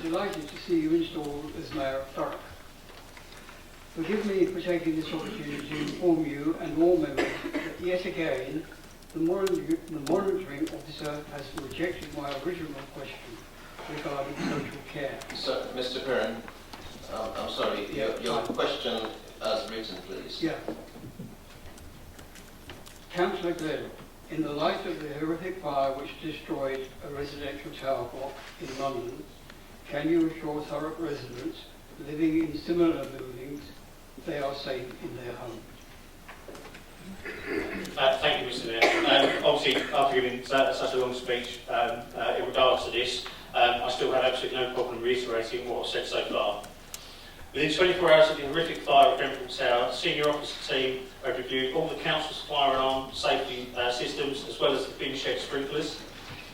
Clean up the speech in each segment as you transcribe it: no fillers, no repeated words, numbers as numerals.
delighted to see you installed as Mayor of Thurrock. Forgive me for taking this opportunity to inform you and all members that yet again the monitoring officer has rejected my original question regarding social care. So, Mr. Perrin, I'm sorry, your question as written, please. Yeah. Councillor Glenn, in the light of the horrific fire which destroyed a residential tower block in London, can you assure Thurrock residents living in similar buildings they are safe in their homes? Thank you, Mr. Mayor. Obviously, after giving such a long speech in regards to this, I still have absolutely no problem reiterating what I've said so far. Within 24 hours of the horrific fire at Grenfell Tower, the senior officer team have reviewed all the council's fire alarm safety systems as well as the bin shed sprinklers,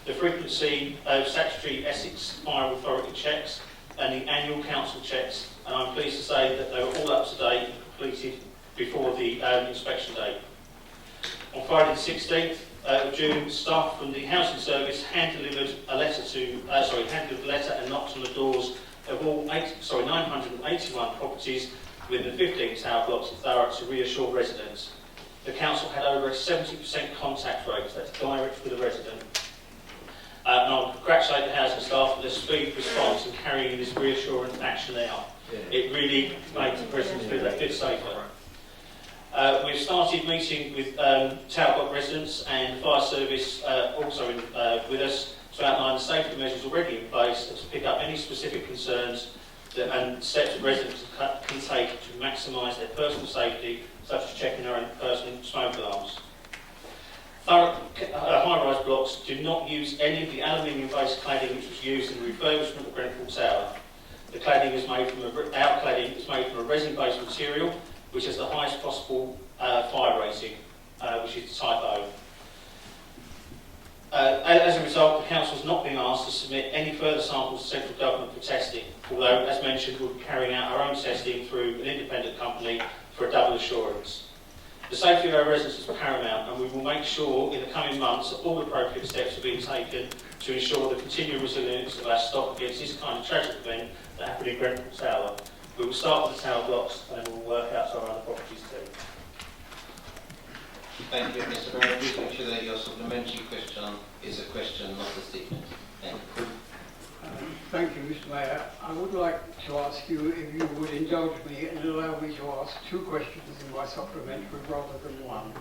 the frequency of statutory Essex fire authority checks and the annual council checks, and I'm pleased to say that they were all up to date and completed before the inspection date. On Friday the 16th of June, staff from the housing service hand-delivered a letter and knocked on the doors of all 981 properties within the 15 tower blocks of Thurrock to reassure residents. The council had over a 70% contact rate, that's direct with the resident. And I congratulate the housing staff for their speed response and carrying this reassurance action out. It really makes the residents feel a bit safer. We've started meeting with tower block residents and the fire service also with us to outline the safety measures already in place to pick up any specific concerns and steps that residents can take to maximise their personal safety, such as checking their own personal smoke alarms. Thurrock high-rise blocks do not use any of the aluminium-based cladding which was used in the refurbishment of Grenfell Tower. The cladding is made from a resin-based material which has the highest possible fire rating, which is type O. As a result, the council has not been asked to submit any further samples to central government for testing, although, as mentioned, we'll be carrying out our own testing through an independent company for a double assurance. The safety of our residents is paramount, and we will make sure in the coming months that all appropriate steps are being taken to ensure the continued resilience of our stock against this kind of tragic event that happened in Grenfell Tower. We will start with the tower blocks and then we'll work out some other properties too. Thank you, Mr. Mayor. Please make sure that your supplementary question is a question, not a statement. Thank you. Thank you, Mr. Mayor. I would like to ask you if you would indulge me and allow me to ask two questions in my supplementary rather than one.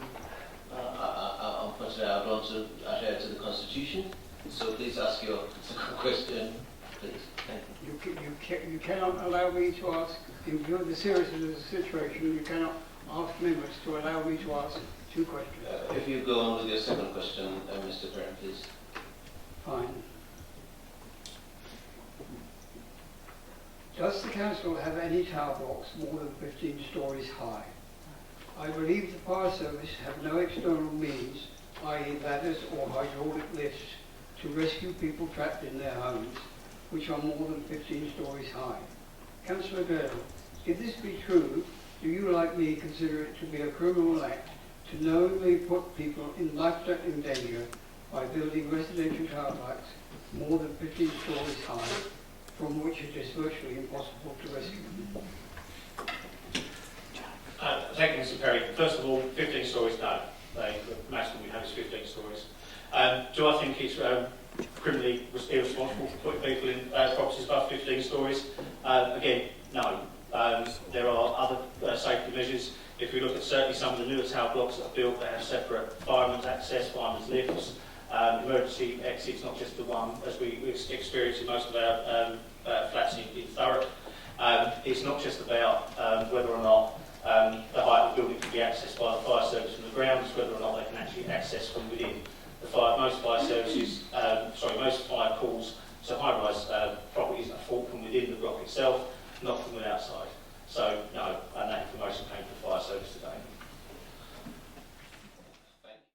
Unfortunately, I belong to adhere to the Constitution, so please ask your second question, please. Thank you. You cannot allow me to ask, in view of the seriousness of the situation, you cannot ask members to allow me to ask two questions. If you go on with your second question, Mr. Perrin, please. Fine. Does the council have any tower blocks more than 15 stories high? I believe the fire service have no external means, i.e. ladders or hydraulic lifts, to rescue people trapped in their homes, which are more than 15 stories high. Councillor Grenfell, if this be true, do you, like me, consider it to be a criminal act to knowingly put people in life-threatening danger by building residential tower blocks more than 15 stories high, from which it is virtually impossible to rescue them? Thank you, Mr. Perry. First of all, 15 stories, no. The maximum we have is 15 stories. Do I think it's criminally irresponsible for putting people in properties above 15 stories? Again, no. There are other safety measures. If we look at certainly some of the newer tower blocks that are built, they have separate firemen's access, firemen's lifts, emergency exits, not just the one, as we experience in most of our flats in Thurrock. It's not just about whether or not the height of the building can be accessed by the fire service from the ground, it's whether or not they can actually access from within. Most fire calls to high-rise properties are fought from within the block itself.